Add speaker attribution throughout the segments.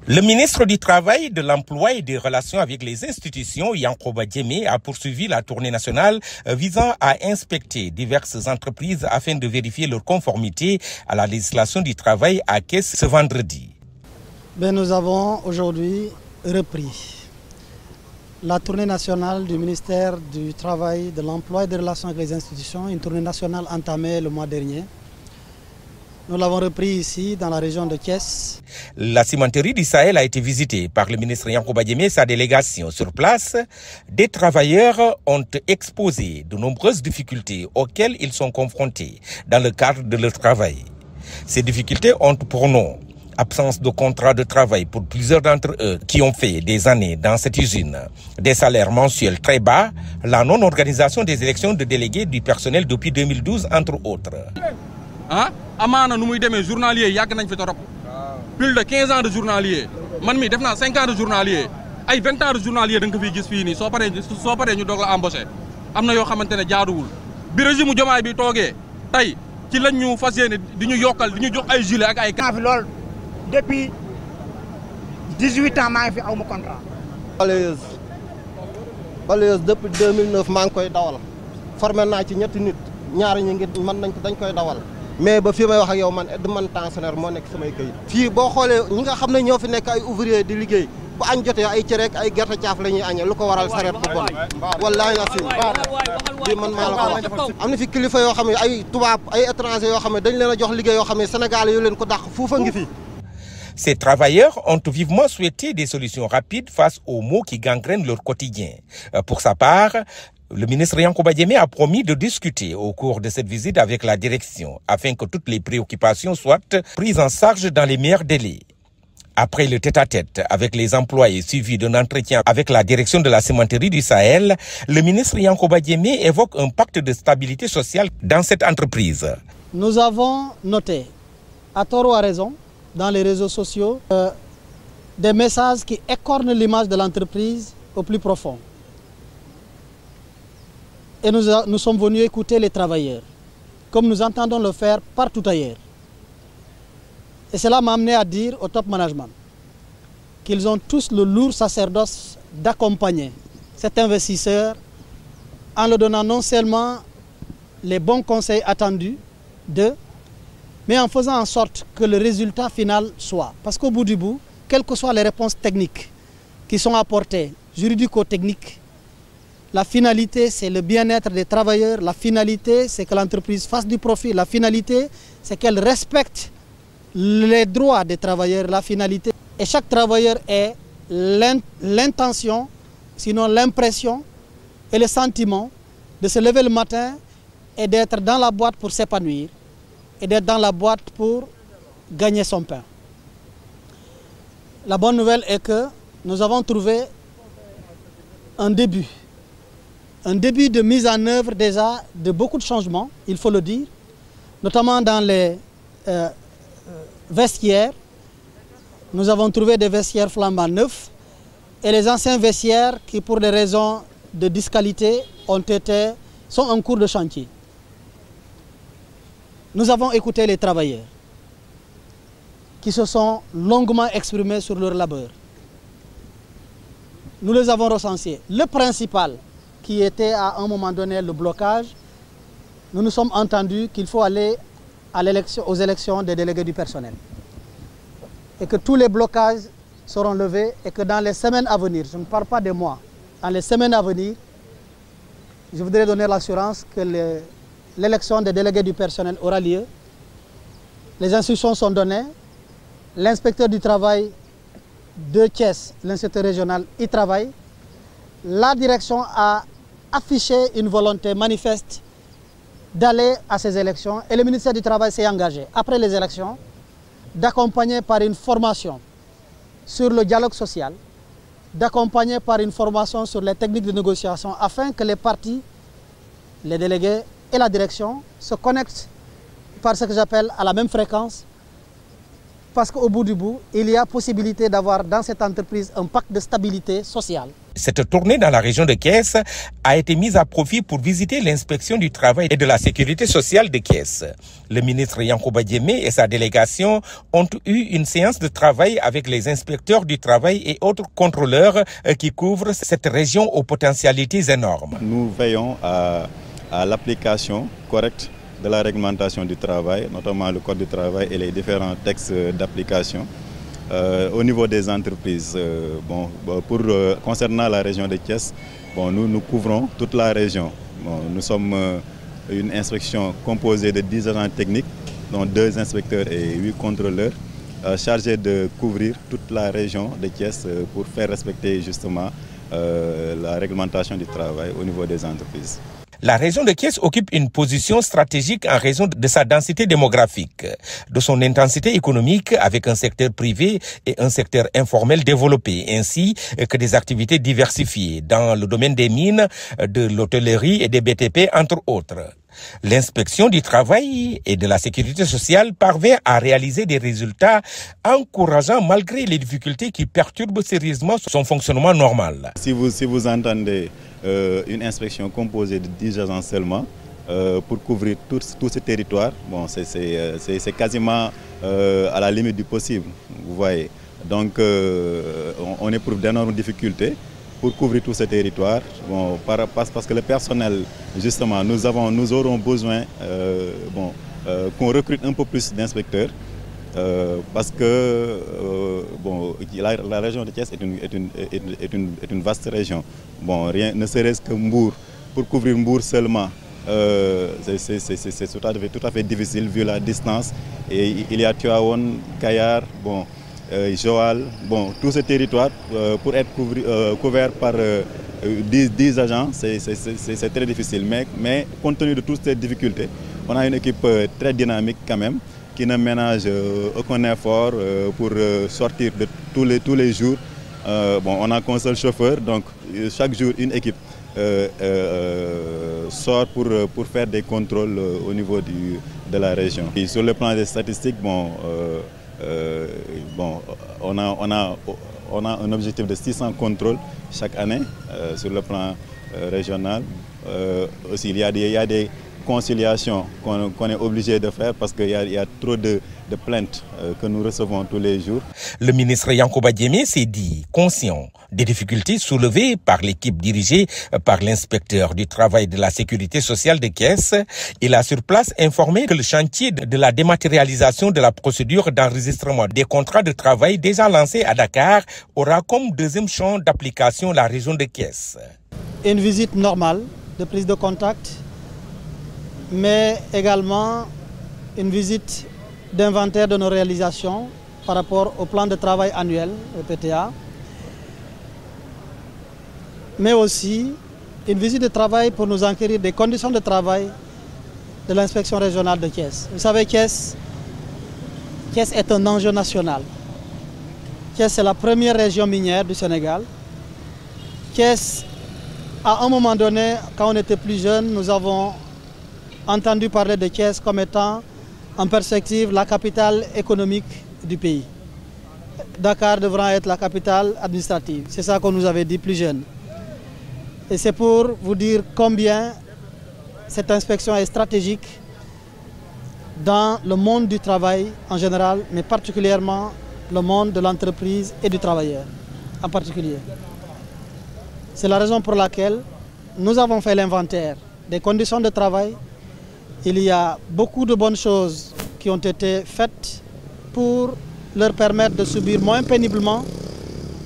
Speaker 1: Le ministre du Travail, de l'Emploi et des Relations avec les institutions, Yankoba Diémé, a poursuivi la tournée nationale visant à inspecter diverses entreprises afin de vérifier leur conformité à la législation du travail à Thiès ce vendredi.
Speaker 2: Nous avons aujourd'hui repris la tournée nationale du ministère du Travail, de l'Emploi et des Relations avec les institutions, une tournée nationale entamée le mois dernier. Nous l'avons repris ici, dans la région de Thiès.
Speaker 1: La cimenterie du Sahel a été visitée par le ministre Yankoba Diémé et sa délégation. Sur place, des travailleurs ont exposé de nombreuses difficultés auxquelles ils sont confrontés dans le cadre de leur travail. Ces difficultés ont pour nom absence de contrat de travail pour plusieurs d'entre eux qui ont fait des années dans cette usine, des salaires mensuels très bas, la non-organisation des élections de délégués du personnel depuis 2012, entre autres.
Speaker 3: Amana nu muy demee journalier yàgg nañ fi torop plus de 15 ans de journalier man mi def naa 5 ans de journalier ay 20 ans de journalier da nga ko fiy gis fii nii soo paree ñu doog la embauché am na yoo xamante ne jaaduwul bi régime Diomaye bi toogee tey ci lañ ñu fas yéene di ñu yokkal di ñu jox ay gilet ak ay.
Speaker 4: maa fi lool depuis 18 ans maa ngi fi aw ma contrat.
Speaker 5: balayeuse depuis 2009 maa ngi koy dawal formé naa ci ñetti nit ñaari ñi ngi mën nañ ko dañ koy dawal. mais ba fii may wax ak yow man aide manutentionnaire moo nekk samay këyit. fii boo xoolee ñi nga xam ne ñoo fi nekk ay ouvrier di liggéey bu añ jotee ay cere ak ay gerte caaf la ñuy añee lu ko waral sareet bu bon. wallaahi la si bii man maa la ko wax. am na fi kilifa yoo xam ne ay tubaab ay étranger yoo xam ne dañ leen a jox liggéey yoo xam ne Sénégal yoo leen ko dàq fuufa ngi fi.
Speaker 1: Ces travailleurs ont vivement souhaité des solutions rapides face aux maux qui gangrènent leur quotidien. Pour sa part, le ministre Yankoba Diémé a promis de discuter au cours de cette visite avec la direction afin que toutes les préoccupations soient prises en charge dans les meilleurs délais. Après le tête-à-tête avec les employés suivi d'un entretien avec la direction de la cimenterie du Sahel, le ministre Yankoba Diémé évoque un pacte de stabilité sociale dans cette entreprise.
Speaker 2: Nous avons noté, à tort ou à raison, dans les réseaux sociaux, des messages qui écornent l'image de l'entreprise au plus profond. Et nous sommes venus écouter les travailleurs, comme nous entendons le faire partout ailleurs. Et cela m'a amené à dire au top management qu'ils ont tous le lourd sacerdoce d'accompagner cet investisseur en leur donnant non seulement les bons conseils attendus d'eux, mais en faisant en sorte que le résultat final soit. Parce qu'au bout du bout, quelles que soient les réponses techniques qui sont apportées, juridico-techniques, la finalité, c'est le bien-être des travailleurs. La finalité, c'est que l'entreprise fasse du profit. La finalité, c'est qu'elle respecte les droits des travailleurs. La finalité, et chaque travailleur ait l'intention, sinon l'impression et le sentiment de se lever le matin et d'être dans la boîte pour s'épanouir et d'être dans la boîte pour gagner son pain. La bonne nouvelle est que nous avons trouvé un début de mise en œuvre déjà de beaucoup de changements, il faut le dire, notamment dans les vestiaires. Nous avons trouvé des vestiaires flambant neufs et les anciens vestiaires qui, pour des raisons de disqualité, sont en cours de chantier. Nous avons écouté les travailleurs qui se sont longuement exprimés sur leur labeur. Nous les avons recensés. Le principal, qui était à un moment donné le blocage, nous nous sommes entendus qu'il faut aller aux élections des délégués du personnel. Et que tous les blocages seront levés et que dans les semaines à venir, je ne parle pas des mois, dans les semaines à venir, je voudrais donner l'assurance que l'élection des délégués du personnel aura lieu. Les instructions sont données. L'inspecteur du travail de Thiès, l'inspecteur régional, y travaille. La direction a affiché une volonté manifeste d'aller à ces élections et le ministère du Travail s'est engagé, après les élections, d'accompagner par une formation sur le dialogue social, d'accompagner par une formation sur les techniques de négociation afin que les partis, les délégués et la direction se connectent par ce que j'appelle à la même fréquence parce qu'au bout du bout, il y a possibilité d'avoir dans cette entreprise un pacte de stabilité sociale.
Speaker 1: Cette tournée dans la région de Thiès a été mise à profit pour visiter l'inspection du travail et de la sécurité sociale de Thiès. Le ministre Yankhoba Diémé et sa délégation ont eu une séance de travail avec les inspecteurs du travail et autres contrôleurs qui couvrent cette région aux potentialités énormes.
Speaker 6: Nous veillons à l'application correcte de la réglementation du travail, notamment le Code du travail et les différents textes d'application. Au niveau des entreprises, concernant la région de Thiès, nous couvrons toute la région. Nous sommes une inspection composée de 10 agents techniques, dont 2 inspecteurs et 8 contrôleurs, chargés de couvrir toute la région de Thiès pour faire respecter justement la réglementation du travail au niveau des entreprises.
Speaker 1: La région de Thiès occupe une position stratégique en raison de sa densité démographique, de son intensité économique avec un secteur privé et un secteur informel développé, ainsi que des activités diversifiées dans le domaine des mines, de l'hôtellerie et des BTP, entre autres. L'inspection du travail et de la sécurité sociale parvient à réaliser des résultats encourageants malgré les difficultés qui perturbent sérieusement son fonctionnement normal.
Speaker 6: Si vous entendez une inspection composée de 10 agents seulement pour couvrir tout ce territoire, c'est quasiment à la limite du possible, vous voyez. Donc on éprouve d'énormes difficultés pour couvrir tout ce territoire, parce que le personnel, justement, nous aurons besoin qu'on recrute un peu plus d'inspecteurs, parce que la région de Thiès est une vaste région. Rien ne serait-ce que Mbour, pour couvrir Mbour seulement, c'est tout à fait difficile vu la distance. Et il y a Tivaouane, Kayar, Joal, tout ce territoire pour être couvert par 10 agents, c'est très difficile. Mais compte tenu de toutes ces difficultés, on a une équipe très dynamique quand même, qui ne ménage aucun effort pour sortir de tous les jours. On n'a qu'un seul chauffeur, donc chaque jour une équipe sort pour faire des contrôles au niveau de la région. Et sur le plan des statistiques, on a un objectif de 600 contrôles chaque année sur le plan régional. Aussi, il y a des conciliations qu'on est obligé de faire parce qu'il y a trop de plaintes que nous recevons tous les jours.
Speaker 1: Le ministre Yankhoba Diémé s'est dit conscient des difficultés soulevées par l'équipe dirigée par l'inspecteur du travail et de la sécurité sociale de Thiès. Il a sur place informé que le chantier de la dématérialisation de la procédure d'enregistrement des contrats de travail déjà lancé à Dakar aura comme deuxième champ d'application la région de Thiès.
Speaker 2: Une visite normale de prise de contact, mais également une visite d'inventaire de nos réalisations par rapport au plan de travail annuel, le PTA, mais aussi une visite de travail pour nous enquérir des conditions de travail de l'inspection régionale de Thiès. Vous savez, Thiès est un enjeu national. Thiès, c'est la première région minière du Sénégal. Thiès, à un moment donné, quand on était plus jeune, nous avons entendu parler de Thiès comme étant en perspective la capitale économique du pays. Dakar devra être la capitale administrative. C'est ça qu'on nous avait dit plus jeune. Et c'est pour vous dire combien cette inspection est stratégique dans le monde du travail en général, mais particulièrement le monde de l'entreprise et du travailleur en particulier. C'est la raison pour laquelle nous avons fait l'inventaire des conditions de travail. Il y a beaucoup de bonnes choses qui ont été faites pour leur permettre de subir moins péniblement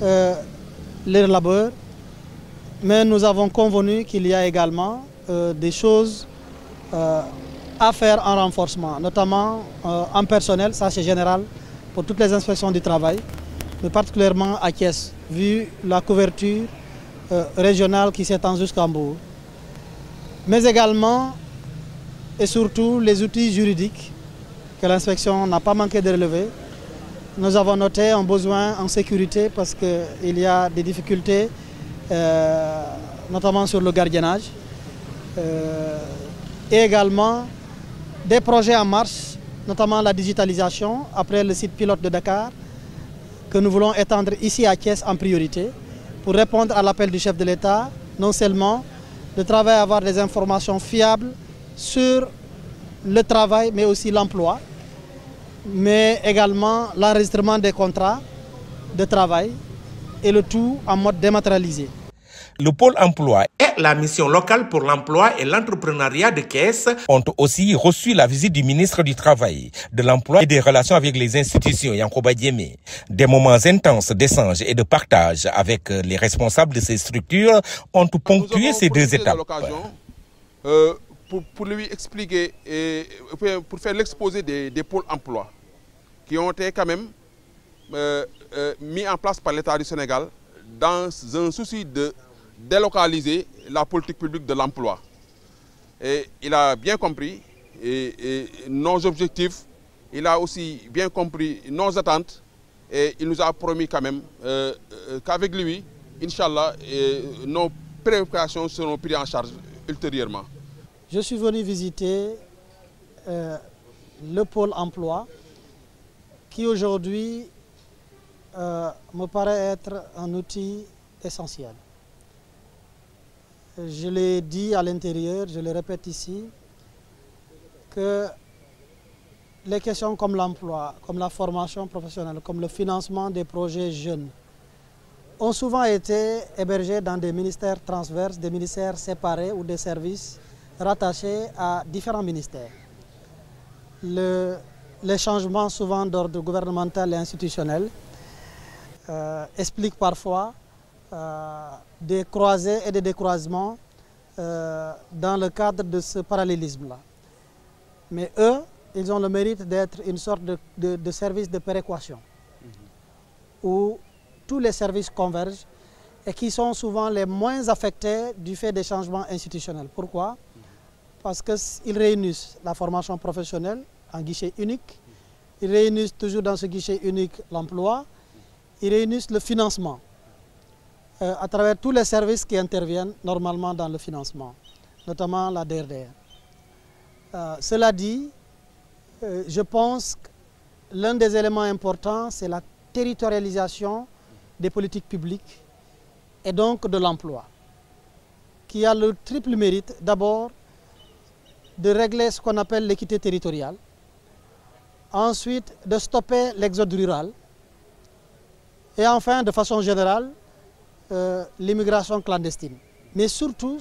Speaker 2: leur labeur. Mais nous avons convenu qu'il y a également des choses à faire en renforcement, notamment en personnel, ça c'est général pour toutes les inspections du travail, mais particulièrement à Thiès, vu la couverture régionale qui s'étend jusqu'à Mbour. Mais également et surtout les outils juridiques que l'inspection n'a pas manqué de relever. Nous avons noté un besoin en sécurité parce qu'il y a des difficultés, notamment sur le gardiennage, et également des projets en marche notamment la digitalisation, après le site pilote de Dakar, que nous voulons étendre ici à Thiès en priorité, pour répondre à l'appel du chef de l'État, non seulement de travailler à avoir des informations fiables sur le travail, mais aussi l'emploi, mais également l'enregistrement des contrats de travail, et le tout en mode dématérialisé.
Speaker 1: Le pôle emploi et la mission locale pour l'emploi et l'entrepreneuriat de Thiès ont aussi reçu la visite du ministre du Travail, de l'Emploi et des Relations avec les institutions, Yankoba Diémé. Des moments intenses d'échange et de partage avec les responsables de ces structures ont ponctué ces deux étapes.
Speaker 3: Pour lui expliquer et pour faire l'exposé des pôles emploi qui ont été quand même mis en place par l'État du Sénégal dans un souci de délocaliser la politique publique de l'emploi. Et il a bien compris nos objectifs, il a aussi bien compris nos attentes et il nous a promis quand même qu'avec lui, Inch'Allah, nos préoccupations seront prises en charge ultérieurement.
Speaker 2: Je suis venu visiter le pôle emploi qui aujourd'hui me paraît être un outil essentiel. Je l'ai dit à l'intérieur, je le répète ici, que les questions comme l'emploi, comme la formation professionnelle, comme le financement des projets jeunes, ont souvent été hébergés dans des ministères transverses, des ministères séparés ou des services rattachés à différents ministères. Les changements souvent d'ordre gouvernemental et institutionnel expliquent parfois des croisées et des décroisements dans le cadre de ce parallélisme-là. Mais eux, ils ont le mérite d'être une sorte de service de péréquation, où tous les services convergent et qui sont souvent les moins affectés du fait des changements institutionnels. Pourquoi? Parce qu'ils réunissent la formation professionnelle en guichet unique, ils réunissent toujours dans ce guichet unique l'emploi, ils réunissent le financement à travers tous les services qui interviennent normalement dans le financement, notamment la DRDR. Cela dit, je pense que l'un des éléments importants, c'est la territorialisation des politiques publiques et donc de l'emploi, qui a le triple mérite d'abord de régler ce qu'on appelle l'équité territoriale, ensuite de stopper l'exode rural et enfin, de façon générale, l'immigration clandestine. Mais surtout,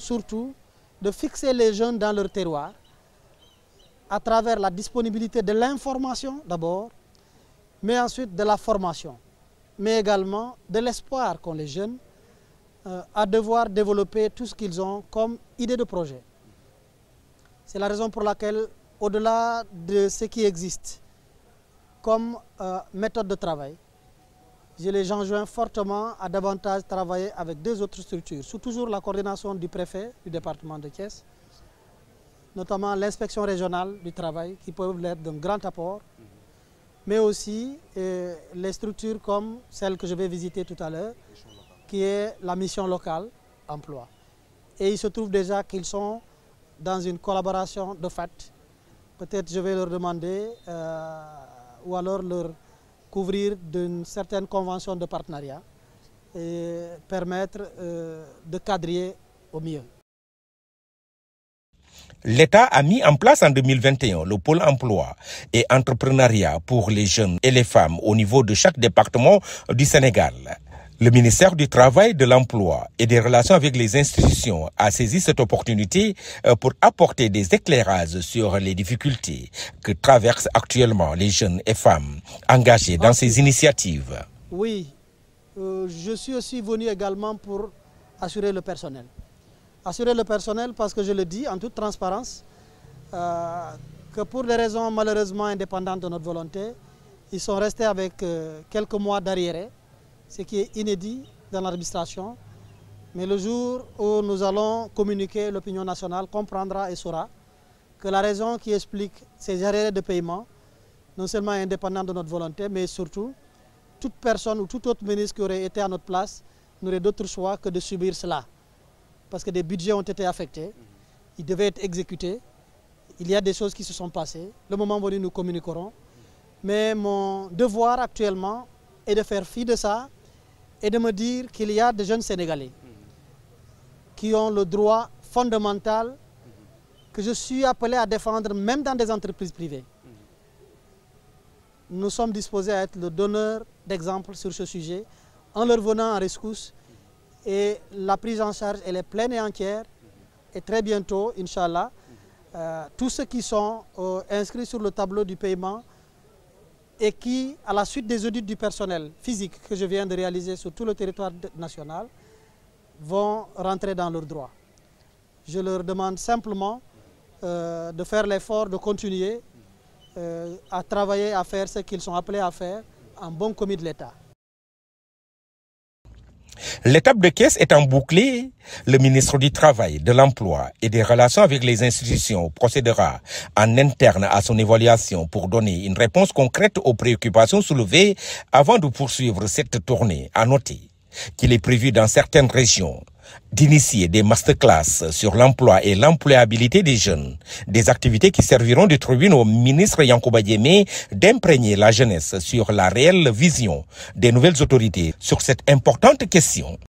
Speaker 2: de fixer les jeunes dans leur terroir à travers la disponibilité de l'information d'abord, mais ensuite de la formation, mais également de l'espoir qu'ont les jeunes à devoir développer tout ce qu'ils ont comme idée de projet. C'est la raison pour laquelle, au-delà de ce qui existe comme méthode de travail, je les enjoins fortement à davantage travailler avec deux autres structures, sous toujours la coordination du préfet du département de Thiès, notamment l'inspection régionale du travail, qui peuvent être d'un grand apport, mais aussi les structures comme celle que je vais visiter tout à l'heure, qui est la mission locale emploi. Et il se trouve déjà qu'ils sont dans une collaboration de fait. Peut-être je vais leur demander ou alors leur couvrir d'une certaine convention de partenariat et permettre de quadriller au mieux.
Speaker 1: L'État a mis en place en 2021 le pôle emploi et entrepreneuriat pour les jeunes et les femmes au niveau de chaque département du Sénégal. Le ministère du Travail, de l'Emploi et des Relations avec les institutions a saisi cette opportunité pour apporter des éclairages sur les difficultés que traversent actuellement les jeunes et femmes engagés dans ces initiatives.
Speaker 2: Oui, je suis aussi venu également pour assurer le personnel. Assurer le personnel parce que je le dis en toute transparence, que pour des raisons malheureusement indépendantes de notre volonté, ils sont restés avec quelques mois d'arriérés, ce qui est inédit dans l'administration. Mais le jour où nous allons communiquer, l'opinion nationale comprendra et saura que la raison qui explique ces arriérés de paiement, non seulement est indépendante de notre volonté, mais surtout, toute personne ou tout autre ministre qui aurait été à notre place n'aurait d'autre choix que de subir cela. Parce que des budgets ont été affectés, ils devaient être exécutés, Il y a des choses qui se sont passées. Le moment venu, nous communiquerons. Mais mon devoir actuellement est de faire fi de ça et de me dire qu'il y a des jeunes Sénégalais qui ont le droit fondamental que je suis appelé à défendre même dans des entreprises privées. Nous sommes disposés à être le donneur d'exemples sur ce sujet en leur venant en rescousse et la prise en charge elle est pleine et entière et très bientôt, Inch'Allah, tous ceux qui sont inscrits sur le tableau du paiement et qui, à la suite des audits du personnel physique que je viens de réaliser sur tout le territoire national, vont rentrer dans leurs droits. Je leur demande simplement de faire l'effort de continuer à travailler, à faire ce qu'ils sont appelés à faire en bon commis de l'État.
Speaker 1: L'étape de caisse étant bouclée, le ministre du Travail, de l'Emploi et des Relations avec les institutions procédera en interne à son évaluation pour donner une réponse concrète aux préoccupations soulevées avant de poursuivre cette tournée. À noter qu'il est prévu dans certaines régions d'initier des masterclass sur l'emploi et l'employabilité des jeunes, des activités qui serviront de tribune au ministre Yankuba Diémé d'imprégner la jeunesse sur la réelle vision des nouvelles autorités sur cette importante question.